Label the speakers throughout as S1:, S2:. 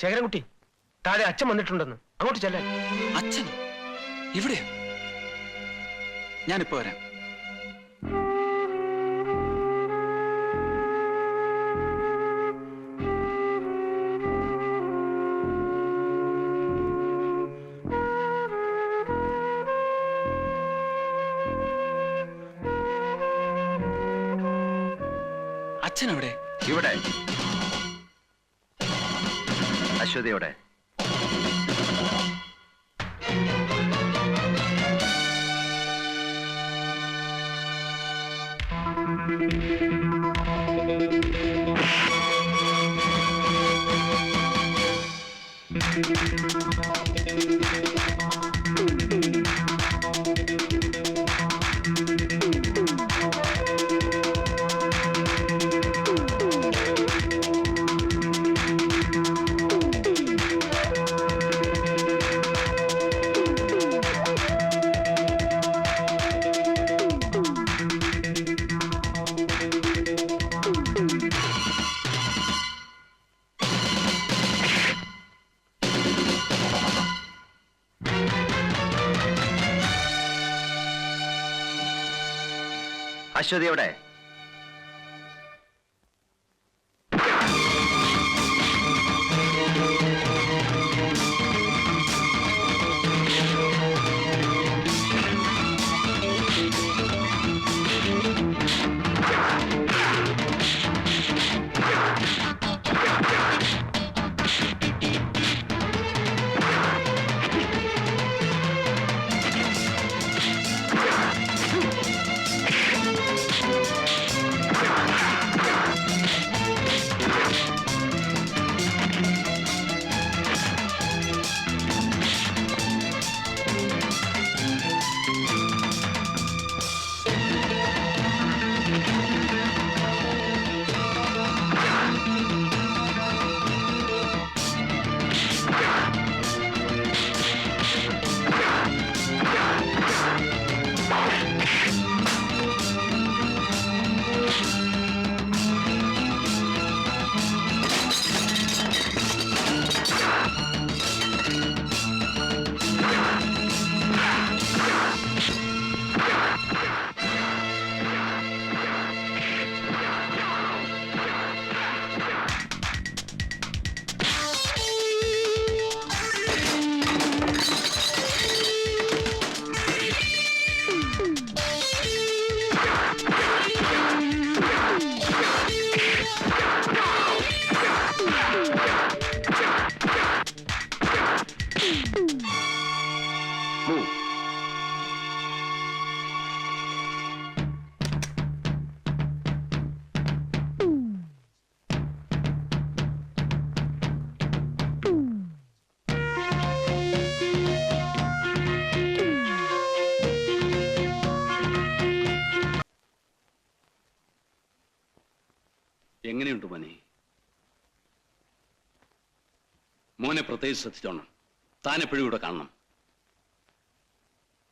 S1: ശേഖരൻകുട്ടി, താഴെ അച്ഛൻ വന്നിട്ടുണ്ടെന്ന്, അങ്ങോട്ട് ചെല്ലാൻ.
S2: അച്ഛൻ ഇവിടെ? ഞാനിപ്പോ വരാം. അച്ഛൻ എവിടെ?
S3: ഇവിടെ. അശ്വതിയോടെ. അശ്വതിയോടെ.
S4: എങ്ങനെയുണ്ട് മോനെ? മോനെ പ്രത്യേകിച്ച് ശ്രദ്ധിച്ചോണം. താൻ എപ്പോഴും ഇവിടെ കാണണം.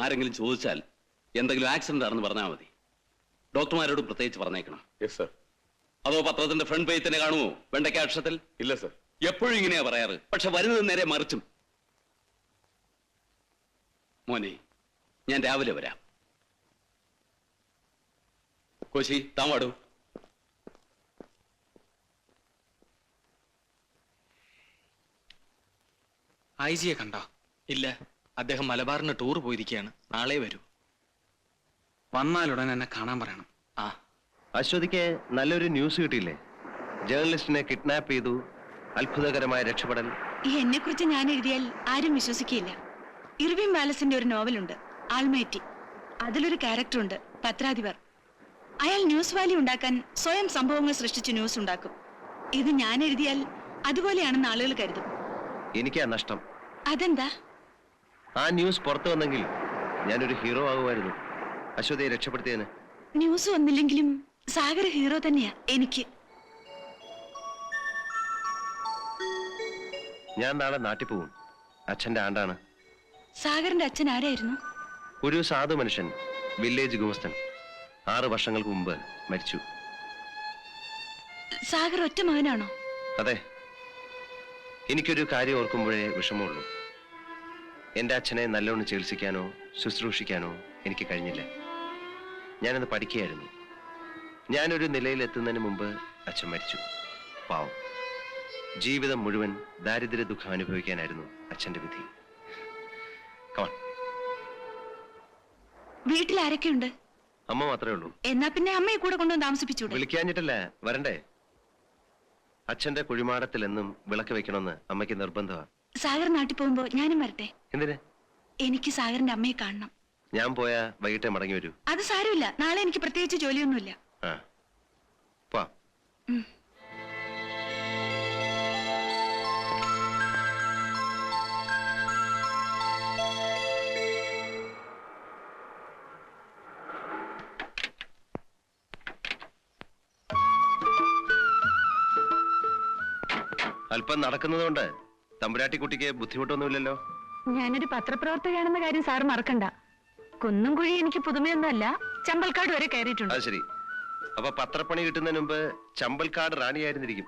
S4: ആരെങ്കിലും ചോദിച്ചാൽ എന്തെങ്കിലും ആക്സിഡന്റ് ആണെന്ന് പറഞ്ഞാൽ മതി. ഡോക്ടർമാരോട് പ്രത്യേകിച്ച് പറഞ്ഞേക്കണം.
S5: Yes sir.
S4: അതോ പത്രത്തിന്റെ ഫ്രണ്ട് പേജ് തന്നെ കാണുമോ വെണ്ടയ്ക്ക അക്ഷരത്തിൽ?
S5: ഇല്ല സർ.
S4: എപ്പോഴും ഇങ്ങനെയാ പറയാറ്, പക്ഷെ വരുന്നത് നേരെ മറിച്ചും. മോനെ, ഞാൻ രാവിലെ വരാം. കോശി, താൻ വാടൂ.
S2: ഐ ജിയെ കണ്ടോ?
S6: ഇല്ല, അദ്ദേഹം മലബാറിന് ടൂർ പോയിരിക്കുകയാണ്. നാളെ വരൂ.
S2: വന്നാലുടൻ എന്നെ കാണാൻ പറയണം.
S6: ആ,
S3: അശ്വതിക്ക് നല്ലൊരു ന്യൂസ് കിട്ടിയില്ലേ? ജേർണലിസ്റ്റിനെ കിഡ്നാപ്പ് ചെയ്തു, അത്ഭുതകരമായ രക്ഷപ്പെടൽ.
S7: ഈ എന്നെ കുറിച്ച് ഞാൻ എഴുതിയാൽ ആരും വിശ്വസിക്കില്ല. ഇർവിൻ വാലസിന്റെ ഒരു നോവലുണ്ട്, ആൾമേറ്റി. അതിലൊരു ക്യാരക്ടർ ഉണ്ട്, പത്രാധിപർ. അയാൾ ന്യൂസ് വാല്യൂ ഉണ്ടാക്കാൻ സ്വയം സംഭവങ്ങൾ സൃഷ്ടിച്ച് ന്യൂസ് ഉണ്ടാക്കും. ഇത് ഞാൻ എഴുതിയാൽ അതുപോലെയാണെന്ന് ആളുകൾ കരുതും.
S3: എനിക്കാ നഷ്ടം.
S7: അതെന്താ?
S3: ആ ന്യൂസ് പുറത്തു വന്നെങ്കിൽ ഞാനൊരു ഹീറോ ആകുമായിരുന്നു. അശ്വതിയെ രക്ഷപ്പെടുത്തിയതിന്.
S7: ന്യൂസ് വന്നില്ലെങ്കിലും സാഗർ ഹീറോ തന്നെയാ എനിക്ക്.
S3: ഞാൻ നാളെ നാട്ടിൽ പോവും. അച്ഛന്റെ ആണ്ടാണ്.
S7: സാഗറിന്റെ അച്ഛൻ ആരായിരുന്നു?
S3: ഒരു സാധു മനുഷ്യൻ, വില്ലേജ് ഗുമസ്തൻ. 6 വർഷങ്ങൾക്ക് മുമ്പ് മരിച്ചു.
S7: സാഗർ ഒറ്റ മകനാണോ?
S3: അതെ. എനിക്കൊരു കാര്യം ഓർക്കുമ്പോഴേ വിഷമമുള്ളൂ. എൻ്റെ അച്ഛനെ നല്ലോണം ചികിത്സിക്കാനോ ശുശ്രൂഷിക്കാനോ എനിക്ക് കഴിഞ്ഞില്ല. ഞാനത് പഠിക്കുകയായിരുന്നു. ഞാനൊരു നിലയിലെത്തുന്നതിന് മുമ്പ് അച്ഛൻ മരിച്ചു. പാവം, ജീവിതം മുഴുവൻ ദാരിദ്ര്യ ദുഃഖം അനുഭവിക്കാനായിരുന്നു അച്ഛൻ്റെ വിധി. കമാൺ.
S7: വീട്ടിൽ ആരൊക്കെയുണ്ട്?
S3: അമ്മ മാത്രമേ ഉള്ളൂ.
S7: എന്നാ പിന്നെ അമ്മയെ കൂടെ കൊണ്ടുവന്ന് താമസിപ്പിച്ചൂടെ?
S3: വിളിക്കാഞ്ഞിട്ടല്ല, വരണ്ടേ? അച്ഛന്റെ കുഴിമാടത്തിൽ എന്നും വിളക്ക് വെക്കണമെന്ന് അമ്മയ്ക്ക് നിർബന്ധമാണ്.
S7: സാഗർ നാട്ടിൽ പോകുമ്പോ ഞാനും വരട്ടെ?
S3: എന്തിന്?
S7: എനിക്ക് സാഗറിന്റെ അമ്മയെ കാണണം.
S3: ഞാൻ പോയാ വൈകിട്ടേ മടങ്ങി വരൂ.
S7: അത് സാരമില്ല, നാളെ എനിക്ക് പ്രത്യേകിച്ച് ജോലിയൊന്നുമില്ല.
S3: ആ, പോ.
S7: ഉം.
S3: അല്പം നടക്കുന്നതുകൊണ്ട് തമ്പുരാട്ടിക്കുട്ടിക്ക് ബുദ്ധിമുട്ടൊന്നുമില്ലല്ലോ.
S7: ഞാനൊരു പത്രപ്രവർത്തകയാണെന്ന കാര്യം സാർ മറക്കണ്ട. കുന്നും കുഴി എനിക്ക് പുതുമയൊന്നുമല്ല, ചമ്പൽക്കാട് വരെ കയറിയിട്ടുണ്ട്.
S3: അത് ശരി. അപ്പൊ പത്രപ്പണി കിട്ടുന്നതിന് മുമ്പ് ചമ്പൽക്കാട് റാണിയായിരുന്നിരിക്കും.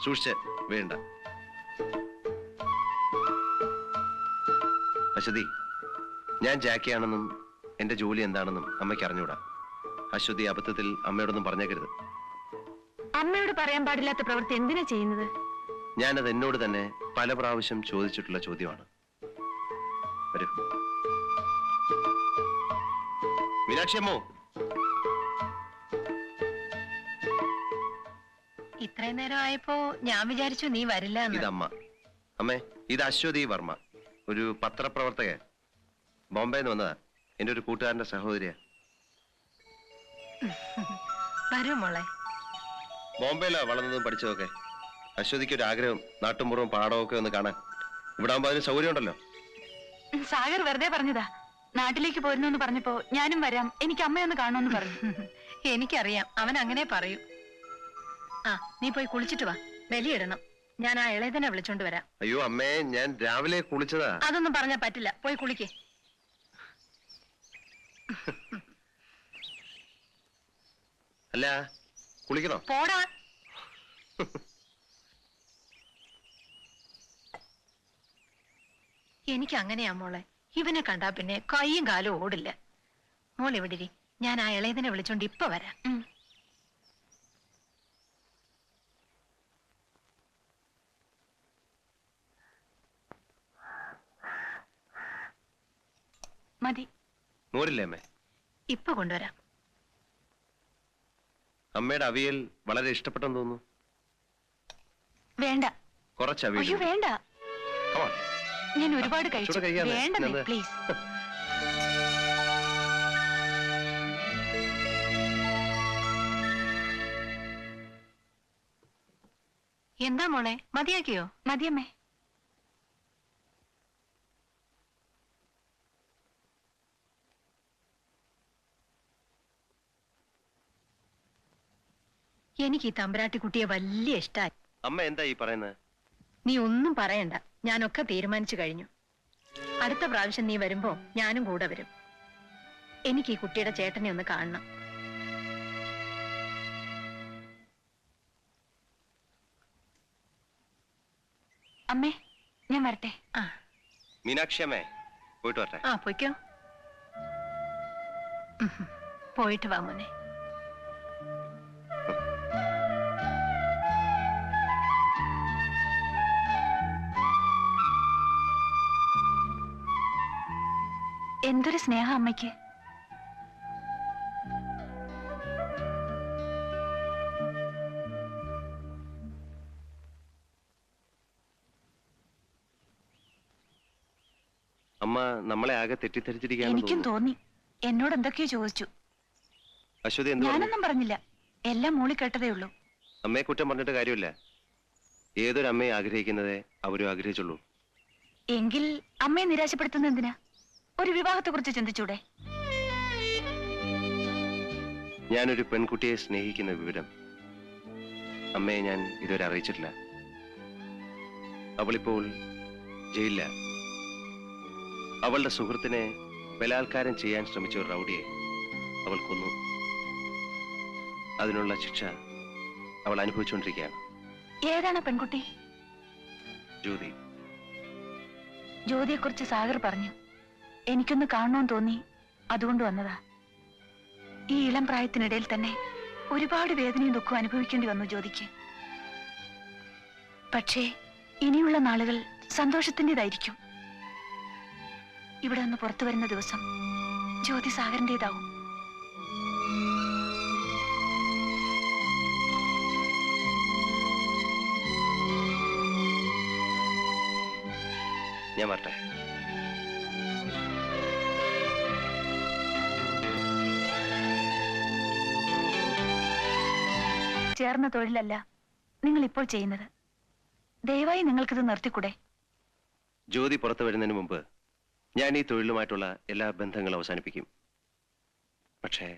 S3: സൂക്ഷിച്ച് വേണ്ട. അശ്വതി, ഞാൻ ജാക്കിയാണെന്നും എന്റെ ജോലി എന്താണെന്നും അമ്മയ്ക്ക് അറിഞ്ഞൂടാ. അശ്വതി അബദ്ധത്തിൽ അമ്മയോടൊന്നും പറഞ്ഞേക്കരുത്.
S7: അമ്മയോട് പറയാൻ പാടില്ലാത്ത പ്രവൃത്തി എന്തിനാ ചെയ്യുന്നത്?
S3: ഞാനത് എന്നോട് തന്നെ പല പ്രാവശ്യം ചോദിച്ചിട്ടുള്ള ചോദ്യമാണ്. വരൂ. മീനാക്ഷി അമ്മോ.
S5: ഇത്രയും നേരം ആയപ്പോ ഞാൻ വിചാരിച്ചു നീ വരില്ല.
S3: ഇതമ്മ. അമ്മേ, ഇത് അശ്വതി വർമ്മ, ഒരു പത്രപ്രവർത്തക. ബോംബെന്ന് വന്നതാ. എന്റെ ഒരു കൂട്ടുകാരന്റെ സഹോദരിയാ.
S5: വരൂ മോളെ.
S3: ബോംബെയിലാ വളർന്നതും പഠിച്ചതൊക്കെ. അശ്വതിക്ക് ഒരു ആഗ്രഹം നാട്ടുമ്പുറവും പാടമൊക്കെ ഒന്ന് കാണാൻ. ഇവിടെ ആകുമ്പോ അതിന് സൗകര്യം ഉണ്ടല്ലോ.
S7: സാഗർ വെറുതെ പറഞ്ഞതാ. നാട്ടിലേക്ക് പോരുന്നു പറഞ്ഞപ്പോ ഞാനും വരാം, എനിക്ക് അമ്മയൊന്ന് കാണുമെന്ന് പറഞ്ഞു.
S5: എനിക്കറിയാം, അവൻ അങ്ങനെ പറയൂ. ആ, നീ പോയി കുളിച്ചിട്ട് വാ, ബലിയിടണം. ഞാൻ ആ ഇളയതിനെ വിളിച്ചോണ്ട് വരാം.
S3: അയ്യോ അമ്മേ, ഞാൻ രാവിലെ കുളിച്ചതാ.
S5: അതൊന്നും പറഞ്ഞാ പറ്റില്ല, പോയി കുളിക്കേ.
S3: അല്ല, കുളിക്കണോ?
S5: പോടാ. എനിക്ക് അങ്ങനെയാ മോളെ. ഇവനെ കണ്ടാ പിന്നെ കൈയും കാലും ഓടില്ല. മോൾ ഇവിടെ ഇരി, ഞാൻ ആ ഇളയതിനെ വിളിച്ചോണ്ട് ഇപ്പൊ വരാം.
S7: മതി.
S3: മോരില്ലേ അമ്മേ?
S5: ഇപ്പൊ കൊണ്ടുവരാം.
S3: അമ്മയുടെ അവിയൽ വളരെ ഇഷ്ടപ്പെട്ടെന്ന് തോന്നുന്നു.
S7: വേണ്ട.
S3: കുറച്ച്
S7: അയ്യോ
S3: അവിയൽ.
S7: വേണ്ട,
S3: Come on.
S7: ഞാൻ ഒരുപാട് കഴിച്ചു.
S3: ചൂട് കഴിക്കാതെ.
S7: വേണ്ട
S3: എന്താ?
S7: പ്ലീസ്.
S5: എന്താ മോളെ, മതിയാക്കിയോ?
S7: മതിയമ്മേ.
S5: എനിക്ക് ഈ തമ്പുരാട്ടിക്കുട്ടിയെ വലിയ ഇഷ്ടായി.
S3: അമ്മ എന്താ ഈ പറയുന്നത്?
S5: നീ ഒന്നും പറയണ്ട, ഞാനൊക്കെ തീരുമാനിച്ചു കഴിഞ്ഞു. അടുത്ത പ്രാവശ്യം നീ വരുമ്പോ ഞാനും കൂടെ വരും. എനിക്ക് ഈ കുട്ടിയുടെ ചേട്ടനെ ഒന്ന് കാണണം.
S7: അമ്മേ, ഞാൻ വരട്ടെ.
S5: ആ
S3: മീനാക്ഷി അമ്മേ, പോയിട്ട് വരട്ടെ.
S5: ആ പോയിക്കോ. പോയിട്ട് വാ മോനെ.
S7: എന്തൊരു സ്നേഹം അമ്മയ്ക്ക്.
S3: അമ്മ നമ്മളെ ആകെ തെറ്റിദ്ധരിച്ചിരിക്കുകയാണെന്ന്
S7: എനിക്കും
S3: തോന്നുന്നു.
S7: തോന്നി. എന്നോട് എന്തൊക്കെയോ ചോദിച്ചു.
S3: അശ്വതി എന്ത് പറഞ്ഞു?
S7: ഞാനൊന്നും പറഞ്ഞില്ല, എല്ലാം മൂളി കേട്ടതേ ഉള്ളൂ.
S3: അമ്മയെ കുറ്റം പറഞ്ഞിട്ട് കാര്യമില്ല. ഏതൊരു അമ്മയെ ആഗ്രഹിക്കുന്നതേ അവരും ആഗ്രഹിച്ചുള്ളൂ.
S7: എങ്കിൽ അമ്മയെ നിരാശപ്പെടുത്തുന്ന എന്തിനാ? ഒരു വിവാഹത്തെ കുറിച്ച് ചിന്തിച്ചൂടെ?
S3: ഞാനൊരു പെൺകുട്ടിയെ സ്നേഹിക്കുന്ന വിവരം അമ്മയെ ഞാൻ ഇതുവരെ അറിയിച്ചിട്ടില്ല. അവളിപ്പോൾ ജയിലില്ല. അവളുടെ സുഹൃത്തിനെ ബലാത്കാരം ചെയ്യാൻ ശ്രമിച്ച ഒരു റൗഡിയെ അവൾ കൊന്നു. അതിനുള്ള ശിക്ഷ അവൾ അനുഭവിച്ചുകൊണ്ടിരിക്കുകയാണ്.
S7: ഏതാണ് പെൺകുട്ടി?
S3: ജ്യോതി.
S7: ജ്യോതിയെക്കുറിച്ച് സാഗർ പറഞ്ഞു. എനിക്കൊന്ന് കാണണമെന്ന് തോന്നി, അതുകൊണ്ട് വന്നതാ. ഈ ഇളം പ്രായത്തിനിടയിൽ തന്നെ ഒരുപാട് വേദനയും ദുഃഖവും അനുഭവിക്കേണ്ടി വന്നു ജ്യോതിക്ക്. പക്ഷേ ഇനിയുള്ള നാളുകൾ സന്തോഷത്തിൻ്റെതായിരിക്കും. ഇവിടെ നിന്ന് പുറത്തു വരുന്ന ദിവസം ജ്യോതി സാഗറിൻ്റെതാവും.
S3: ഞാൻ വരട്ടെ.
S7: ചേർന്ന തൊഴിലല്ല നിങ്ങൾ ഇപ്പോൾ ചെയ്യുന്നത്. ദയവായി നിങ്ങൾക്കിത് നിർത്തിക്കൂടെ?
S3: ജ്യോതി പുറത്തു വരുന്നതിന് മുമ്പ് ഞാൻ ഈ തൊഴിലുമായിട്ടുള്ള എല്ലാ ബന്ധങ്ങളും അവസാനിപ്പിക്കും. പക്ഷേ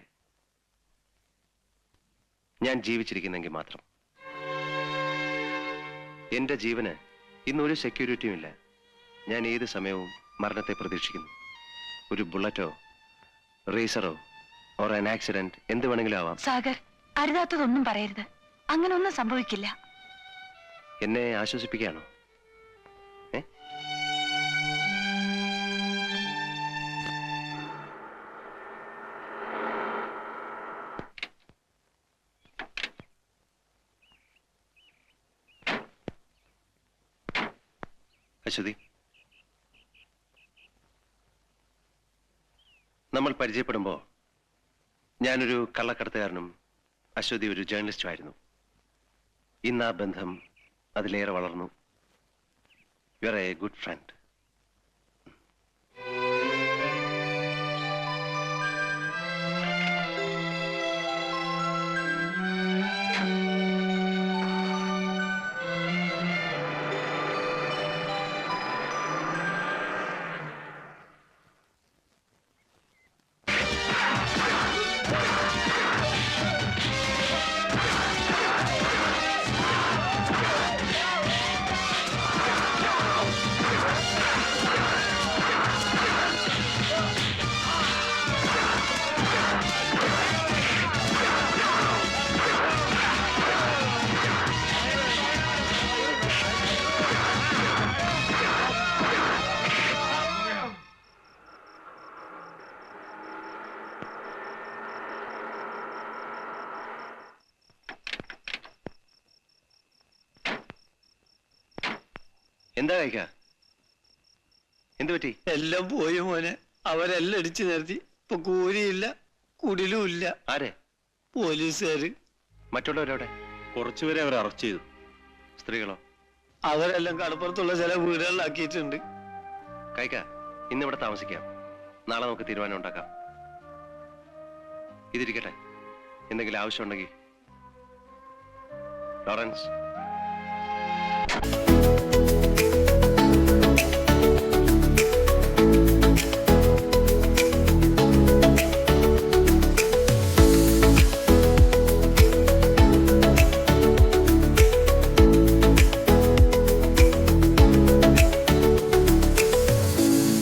S3: ഞാൻ ജീവിച്ചിരിക്കുന്നെങ്കിൽ മാത്രം. എന്റെ ജീവന് ഇന്നൊരു സെക്യൂരിറ്റിയും ഇല്ല. ഞാൻ ഏത് സമയവും മരണത്തെ പ്രതീക്ഷിക്കുന്നു. ഒരു ബുള്ളറ്റോ റേസറോ ഓർ ആൻ ആക്സിഡന്റ് എന്ത് വേണമെങ്കിലും ആവാം.
S7: സാഗർ, അരുതാത്തതൊന്നും പറയരുത്. അങ്ങനെ ഒന്നും സംഭവിക്കില്ല.
S3: എന്നെ ആശ്വസിപ്പിക്കുകയാണോ? അശ്വതി, നമ്മൾ പരിചയപ്പെടുമ്പോൾ ഞാനൊരു കള്ളക്കടത്തുകാരനും അശ്വതി ഒരു ജേർണലിസ്റ്റും ആയിരുന്നു. ഇന്ന് ആ ബന്ധം അതിലേറെ വളർന്നു. You are A good friend. എന്താ കഴിക്ക? എന്തു പറ്റി?
S8: എല്ലാം പോയി മോനെ. അവരെല്ലാം ഇടിച്ചു നിർത്തി. ഇപ്പൊ കൂലിയില്ല, കുടിലും ഇല്ല.
S3: ആരെ?
S8: പോലീസുകാര്.
S3: മറ്റുള്ളവരവിടെ?
S4: കുറച്ചുപേരെ അവർ അറസ്റ്റ് ചെയ്തു.
S3: സ്ത്രീകളോ?
S8: അവരെല്ലാം കടപ്പുറത്തുള്ള ചില വീടുകളിലാക്കിയിട്ടുണ്ട്.
S3: കഴിക്ക, ഇന്നിവിടെ താമസിക്കാം. നാളെ നമുക്ക് തീരുമാനം ഉണ്ടാക്കാം. ഇതിരിക്കട്ടെ, എന്തെങ്കിലും ആവശ്യമുണ്ടെങ്കിൽ. ലോറൻസ്.